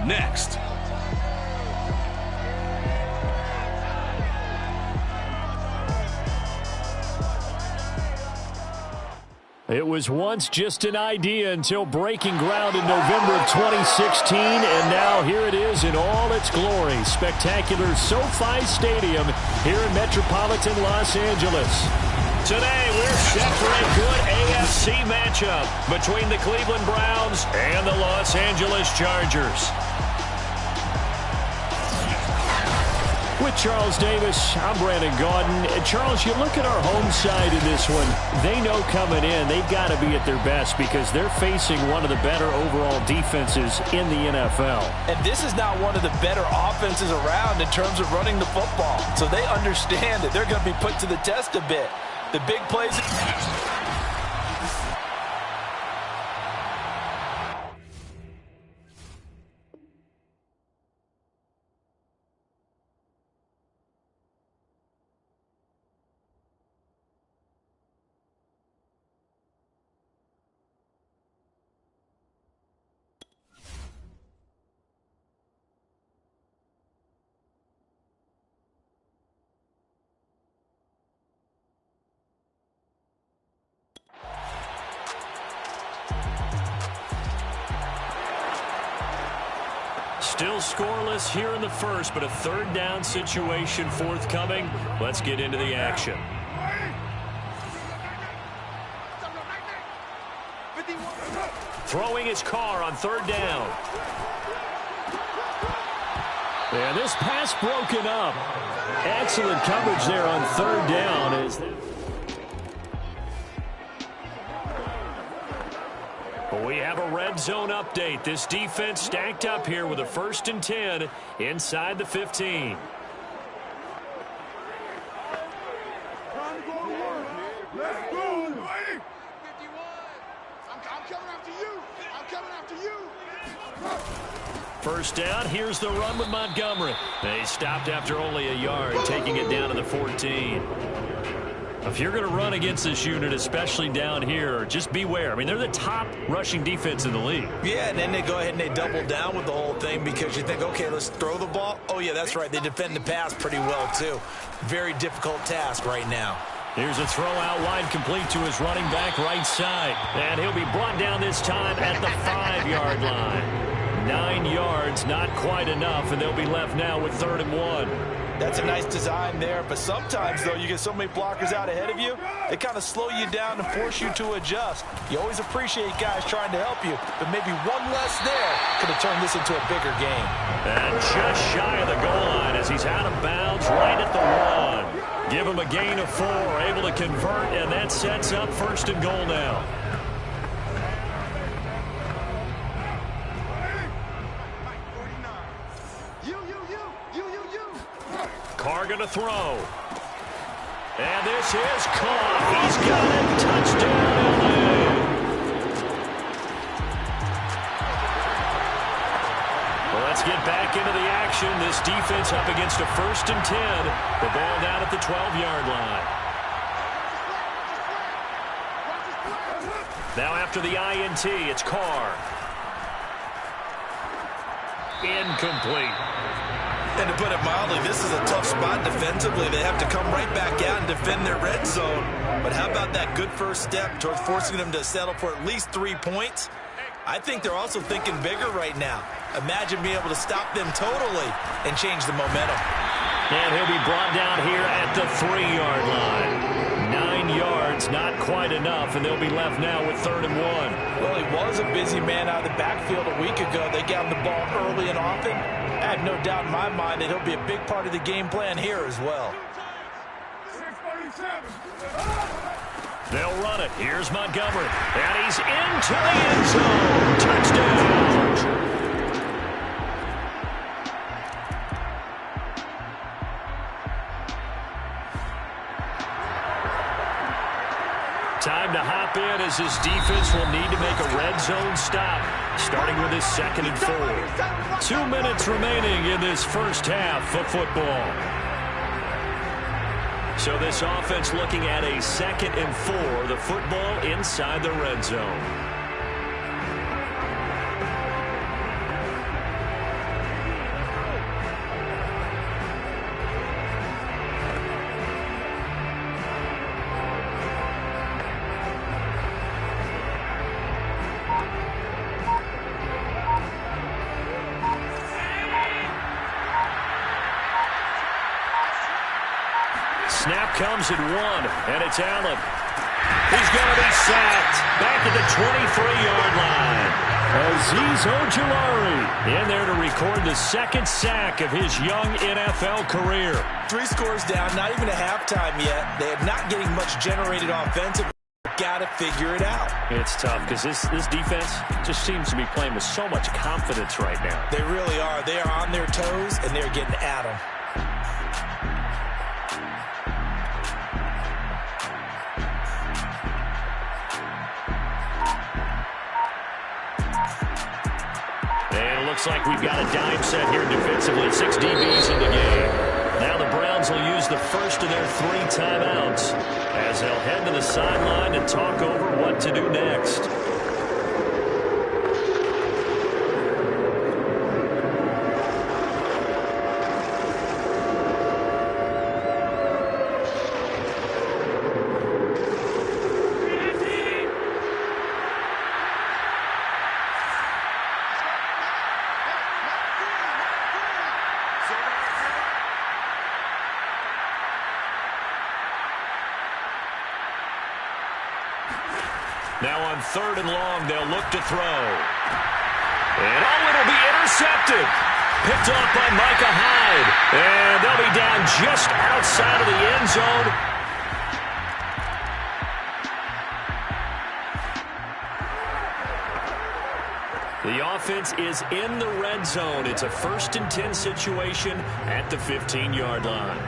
next. It was once just an idea until breaking ground in November of 2016, and now here it is in all its glory. Spectacular SoFi Stadium here in metropolitan Los Angeles. Today, we're set for a good AFC matchup between the Cleveland Browns and the Los Angeles Chargers. With Charles Davis, I'm Brandon Gaudin. And Charles, you look at our home side in this one. They know coming in they've got to be at their best because they're facing one of the better overall defenses in the NFL. And this is now one of the better offenses around in terms of running the football. So they understand that they're going to be put to the test a bit. The big plays. Still scoreless here in the first, but a third down situation forthcoming. Let's get into the action. Throwing his car on third down. And this pass broken up. Excellent coverage there on third down. We have a red zone update. This defense stacked up here with a 1st and 10 inside the 15. First down, here's the run with Montgomery. They stopped after only a yard, taking it down to the 14. If you're going to run against this unit, especially down here, just beware. I mean, they're the top rushing defense in the league. Yeah, and then they go ahead and they double down with the whole thing because you think, okay, let's throw the ball. Oh, yeah, that's right. They defend the pass pretty well, too. Very difficult task right now. Here's a throw out wide complete to his running back right side. And he'll be brought down this time at the 5-yard line. 9 yards, not quite enough, and they'll be left now with 3rd and 1. That's a nice design there, but sometimes, though, you get so many blockers out ahead of you, they kind of slow you down and force you to adjust. You always appreciate guys trying to help you, but maybe one less there could have turned this into a bigger game. And just shy of the goal line as he's out of bounds right at the 1. Give him a gain of 4, able to convert, and that sets up 1st and goal now. Carr going to throw. And this is caught. He's got it. Touchdown, LA. Well, let's get back into the action. This defense up against a 1st and 10. The ball down at the 12-yard line. Now after the INT, it's Carr. Incomplete. And to put it mildly, this is a tough spot defensively. They have to come right back out and defend their red zone. But how about that good first step towards forcing them to settle for at least 3 points? I think they're also thinking bigger right now. Imagine being able to stop them totally and change the momentum. And he'll be brought down here at the 3-yard line. 9 yards, not quite enough, and they'll be left now with 3rd and 1. Well, he was a busy man out of the backfield a week ago. They got him the ball early and often. I have no doubt in my mind that he'll be a big part of the game plan here as well. They'll run it. Here's Montgomery. And he's into the end zone. Touchdown. Time to hop in as this defense will need to make a red zone stop, starting with his 2nd and 4. 2 minutes remaining in this first half of football. So this offense looking at a 2nd and 4, the football inside the red zone. snap comes at 1, and it's Allen. He's going to be sacked back at the 23-yard line. Azeez Ojulari in there to record the second sack of his young NFL career. 3 scores down, not even a halftime yet. They're not getting much generated offensively. Got to figure it out. It's tough because this defense just seems to be playing with so much confidence right now. They really are. They are on their toes, and they're getting at them. And it looks like we've got a dime set here defensively. 6 DBs in the game. Now the Browns will use the first of their 3 timeouts as they'll head to the sideline and talk over what to do next. Now on 3rd and long, they'll look to throw. And it'll be intercepted. Picked off by Micah Hyde. And they'll be down just outside of the end zone. The offense is in the red zone. It's a 1st and 10 situation at the 15-yard line.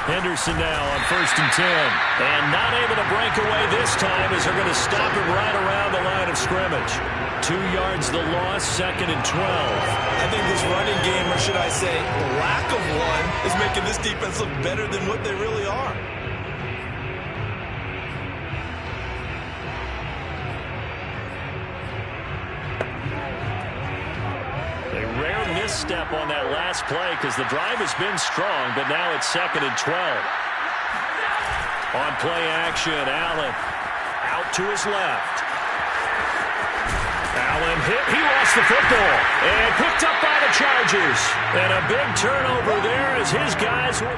Henderson now on 1st and 10. And not able to break away this time as they're going to stop him right around the line of scrimmage. 2 yards the loss, 2nd and 12. I think this running game, or should I say lack of one, is making this defense look better than what they really are. A rare misstep on that last play because the drive has been strong, but now it's 2nd and 12. On play action, Allen out to his left. Allen hit. He lost the football and picked up by the Chargers. And a big turnover there as his guys will...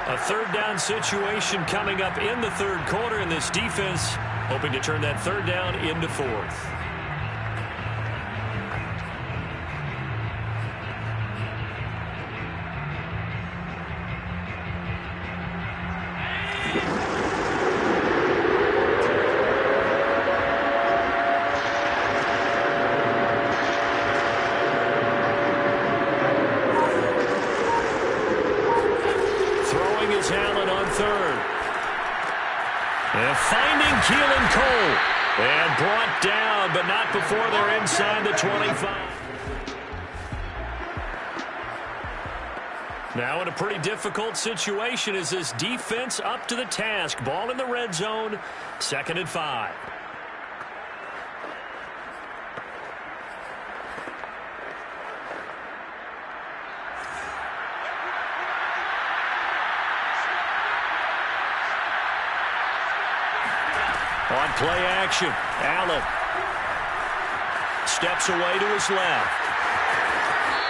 A 3rd down situation coming up in the 3rd quarter, and this defense hoping to turn that 3rd down into 4th. Throwing is Allen on 3rd. And finding Keelan Cole. And brought down, but not before they're inside the 25. Now in a pretty difficult situation is this defense up to the task. Ball in the red zone, 2nd and 5. On play action, Allen steps away to his left.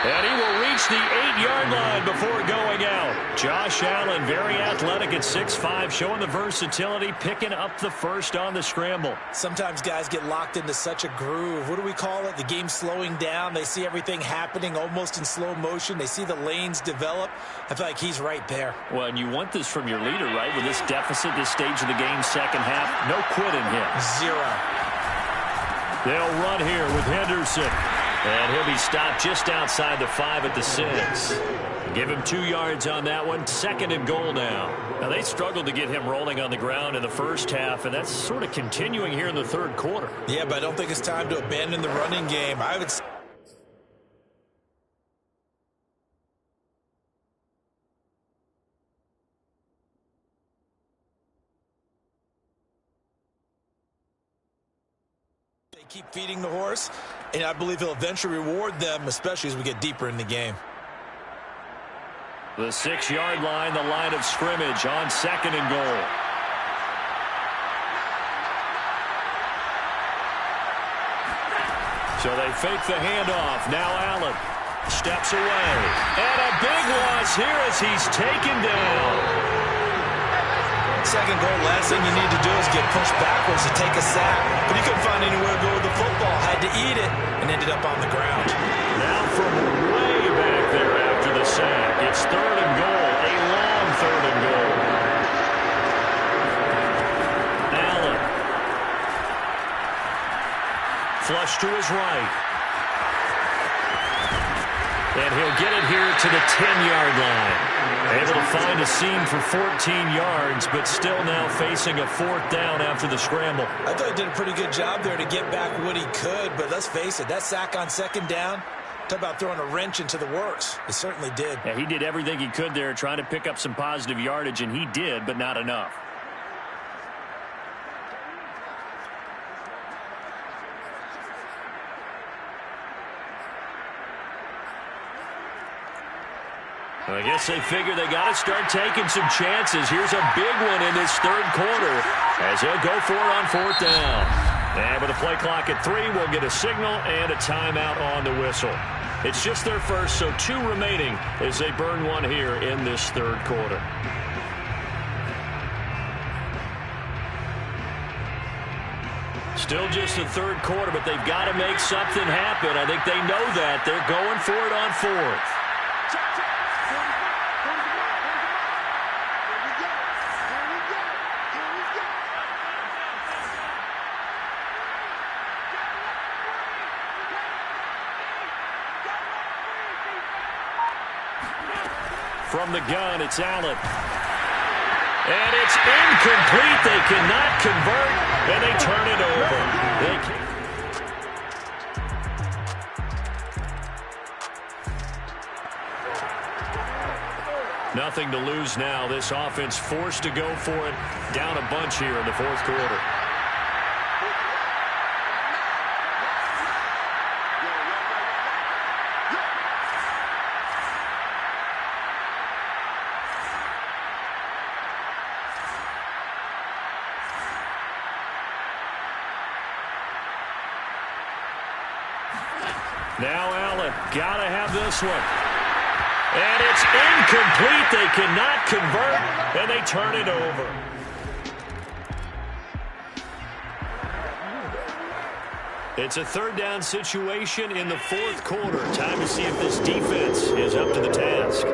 And he will reach the 8-yard line before going out. Josh Allen, very athletic at 6'5", showing the versatility, picking up the first on the scramble. Sometimes guys get locked into such a groove. What do we call it? The game's slowing down. They see everything happening almost in slow motion. They see the lanes develop. I feel like he's right there. Well, and you want this from your leader, right? With this deficit, this stage of the game, second half, no quit in him. 0. They'll run here with Henderson. And he'll be stopped just outside the 5 at the 6. Give him 2 yards on that one. 2nd and goal now. Now, they struggled to get him rolling on the ground in the first half, and that's sort of continuing here in the 3rd quarter. Yeah, but I don't think it's time to abandon the running game. I would say keep feeding the horse, and I believe he'll eventually reward them, especially as we get deeper in the game. The 6-yard line, the line of scrimmage on 2nd and goal. So they fake the handoff. Now Allen steps away. And a big loss here as he's taken down. 2nd goal, last thing you need to do is get pushed backwards to take a sack. But he couldn't find anywhere to go with the football. Had to eat it and ended up on the ground. Now from way back there after the sack. It's 3rd and goal. A long 3rd and goal. Allen. Flush to his right. And he'll get it here to the 10-yard line. Able to find a seam for 14 yards, but still now facing a 4th down after the scramble. I thought he did a pretty good job there to get back what he could, but let's face it, that sack on 2nd down, talk about throwing a wrench into the works. It certainly did. Yeah, he did everything he could there trying to pick up some positive yardage, and he did, but not enough. I guess they figure they got to start taking some chances. Here's a big one in this 3rd quarter as they'll go for it on 4th down. And with a play clock at 3, we'll get a signal and a timeout on the whistle. It's just their first, so 2 remaining as they burn one here in this 3rd quarter. Still just the 3rd quarter, but they've got to make something happen. I think they know that. They're going for it on 4th. From the gun, it's Allen. And it's incomplete. They cannot convert, and they turn it over. Nothing to lose now. This offense forced to go for it. Down a bunch here in the 4th quarter. Now Allen, gotta have this one. And it's incomplete. They cannot convert, and they turn it over. It's a 3rd down situation in the 4th quarter. Time to see if this defense is up to the task.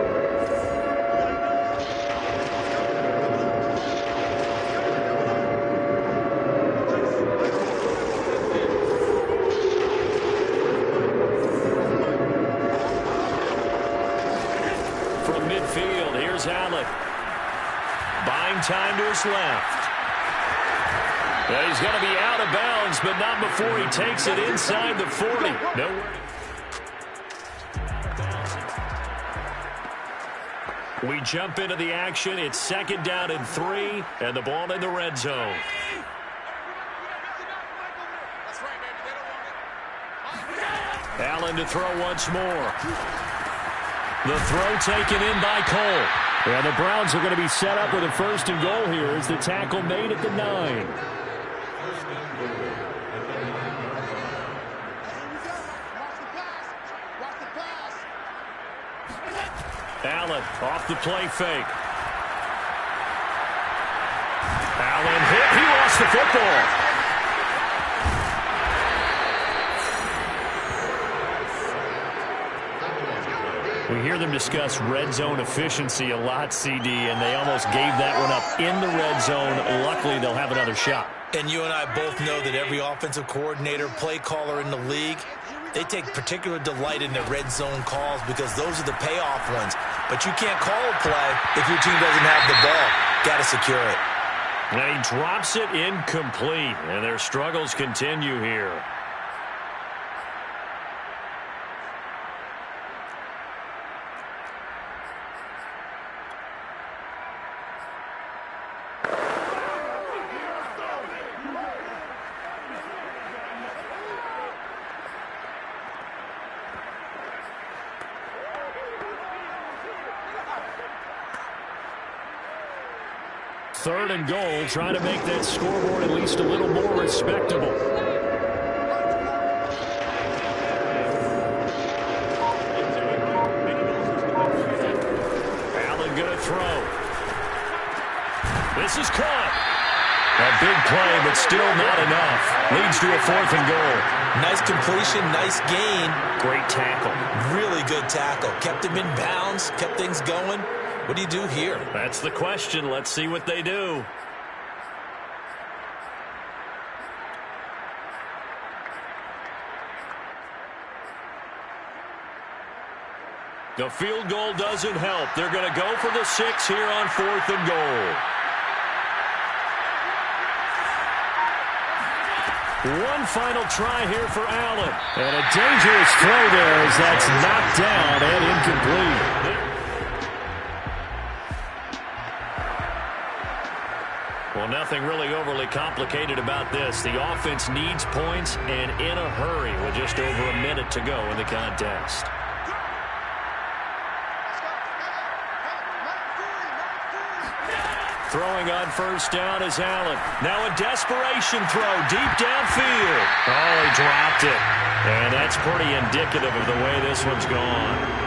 Allen. Buying time to his left. And he's going to be out of bounds, but not before he takes it inside the 40. Nowhere. We jump into the action. It's 2nd down and 3, and the ball in the red zone. Allen to throw once more. The throw taken in by Cole. And the Browns are going to be set up with a 1st and goal here as the tackle made at the 9. Allen off the play fake. Allen hit. He lost the football. We hear them discuss red zone efficiency a lot, CD, and they almost gave that one up in the red zone. Luckily, they'll have another shot. And you and I both know that every offensive coordinator, play caller in the league, they take particular delight in the red zone calls because those are the payoff ones. But you can't call a play if your team doesn't have the ball. Got to secure it. And he drops it incomplete, and their struggles continue here. 3rd and goal, trying to make that scoreboard at least a little more respectable. Allen going to throw. This is caught. A big play, but still not enough. Leads to a 4th and goal. Nice completion, nice gain. Great tackle. Really good tackle. Kept him in bounds, kept things going. What do you do here? That's the question. Let's see what they do. The field goal doesn't help. They're going to go for the 6 here on 4th and goal. One final try here for Allen. And a dangerous throw there as that's knocked down and incomplete. Well, nothing really overly complicated about this. The offense needs points and in a hurry with just over a minute to go in the contest. Throwing on 1st down is Allen. Now a desperation throw deep downfield. Oh, he dropped it. And that's pretty indicative of the way this one's gone.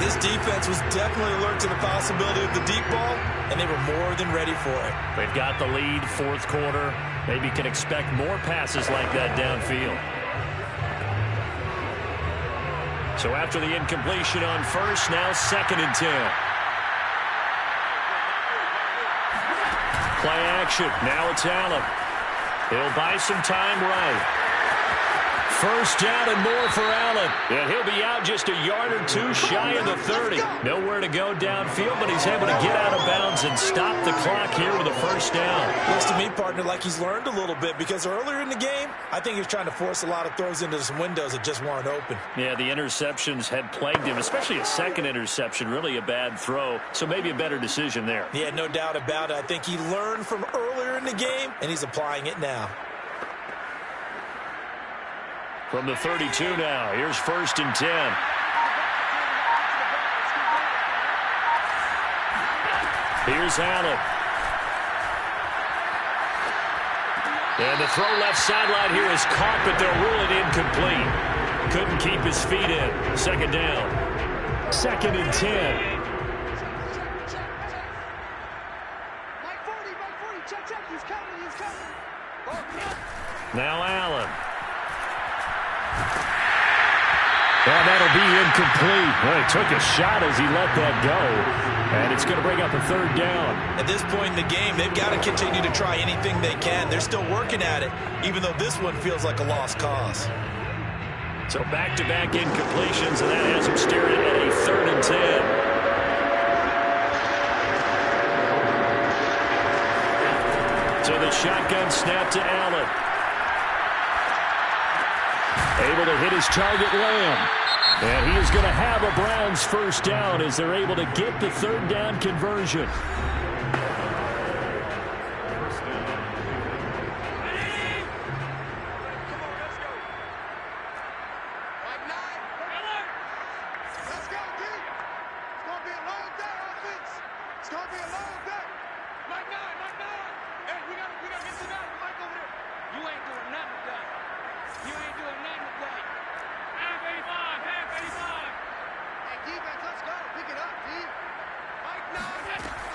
This defense was definitely alert to the possibility of the deep ball, and they were more than ready for it. They've got the lead, 4th quarter. Maybe can expect more passes like that downfield. So after the incompletion on 1st, now 2nd and 10. Play action. Now it's Allen. He'll buy some time right. 1st down and more for Allen. And he'll be out just a yard or 2 shy of the 30. Nowhere to go downfield, but he's able to get out of bounds and stop the clock here with a 1st down. Looks to me, partner, like he's learned a little bit because earlier in the game, I think he was trying to force a lot of throws into some windows that just weren't open. Yeah, the interceptions had plagued him, especially a 2nd interception, really a bad throw. So maybe a better decision there. Yeah, no doubt about it. I think he learned from earlier in the game, and he's applying it now. From the 32 now, here's 1st and 10. Here's Allen. And the throw left sideline here is caught, but they'll rule it incomplete. Couldn't keep his feet in. 2nd down. 2nd and 10. Now Allen. And that'll be incomplete. Well, he took a shot as he let that go. And it's going to bring up a 3rd down. At this point in the game, they've got to continue to try anything they can. They're still working at it, even though this one feels like a lost cause. So back-to-back incompletions, and that has them staring at a 3rd and 10. So the shotgun snap to Allen. Able to hit his target, Lamb. And he is going to have a Browns 1st down as they're able to get the 3rd down conversion.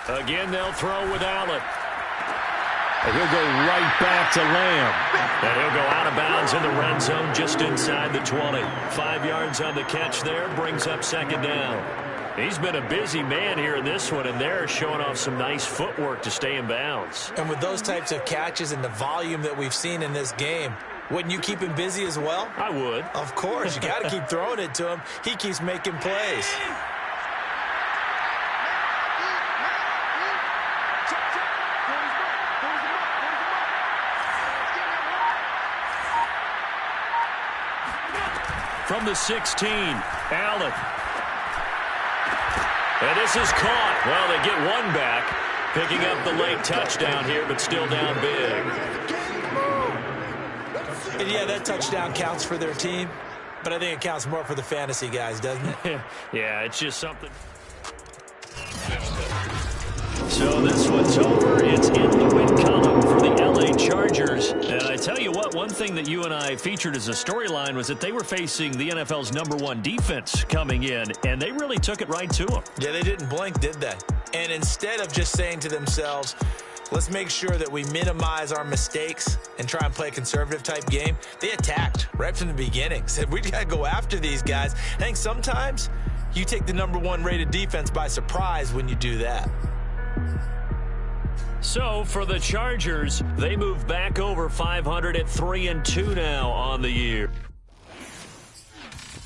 Again, they'll throw with Allen. And he'll go right back to Lamb. And he'll go out of bounds in the red zone just inside the 20. 5 yards on the catch there, brings up 2nd down. He's been a busy man here in this one, and they're showing off some nice footwork to stay in bounds. And with those types of catches and the volume that we've seen in this game, wouldn't you keep him busy as well? I would. Of course. You got to keep throwing it to him. He keeps making plays. From the 16, Allen. And this is caught. Well, they get one back, picking up the late touchdown here, but still down big. And yeah, that touchdown counts for their team, but I think it counts more for the fantasy guys, doesn't it? Yeah, it's just something. So this one's over. It's in the win column for the L.A. Chargers. And I tell you what, one thing that you and I featured as a storyline was that they were facing the NFL's #1 defense coming in, and they really took it right to them. Yeah, they didn't blink, did they? And instead of just saying to themselves, let's make sure that we minimize our mistakes and try and play a conservative-type game, they attacked right from the beginning. Said, we got to go after these guys. I think sometimes you take the #1 rated defense by surprise when you do that. So for the Chargers, they move back over 500 at 3-2 now on the year.